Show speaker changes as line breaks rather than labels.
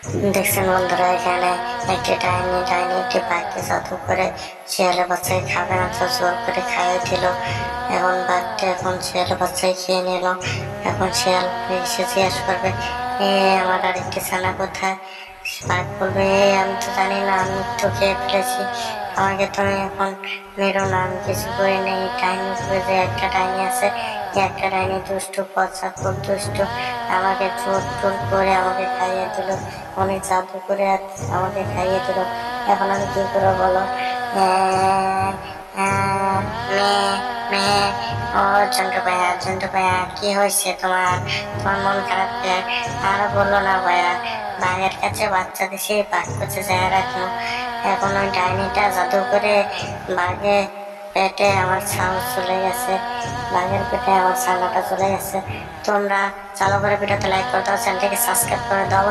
দেখছেন বন্ধুরা, এখানে একটি ডাইনি একটি বাঘকে জাদু করে শিয়ালের বাচ্চাকে খাবে না তো জোর করে খাইয়ে দিল। এখন বাঘটা শিয়ালের বাচ্চাকে খেয়ে নিল। এখন শিয়াল এসে জিজ্ঞেস করবে, আমার আরেকটি ছানা কোথায়? বাঘ বলবে, আমি তো জানি না, আমি তো খেয়ে ফেলেছি, আমাকে তুমি এখন মেরো না, আমি কিছু করি নেই। ডাইনি বলবে যে একটা ডাইনি আছে, একটা ডাইনি দুষ্টু, পচা খুব দুষ্টু, আমাকে চোর টোর করে আমাকে খাইয়ে দিল, অনেক জাদু করে আমাকে খাইয়ে দিল। এখন আমি কি করবো বলো? ও জন্টু ভাইয়া, কি হয়েছে তোমার? তোমার মন খারাপ কে? আর বললো না ভাইয়া, বাঘের কাছে বাচ্চা দিছি, বাঘ কাছে যায় রাখলো। এখন ওই ডাইনিটা জাদু করে বাঘে পেটে আমার ছানা চলে গেছে, বাঘের পেটে আমার ছানাটা চলে গেছে। তোমরা চালু করে ভিডিওতে লাইক করে দাও, চ্যানেলটিকে সাবস্ক্রাইব করে দাও।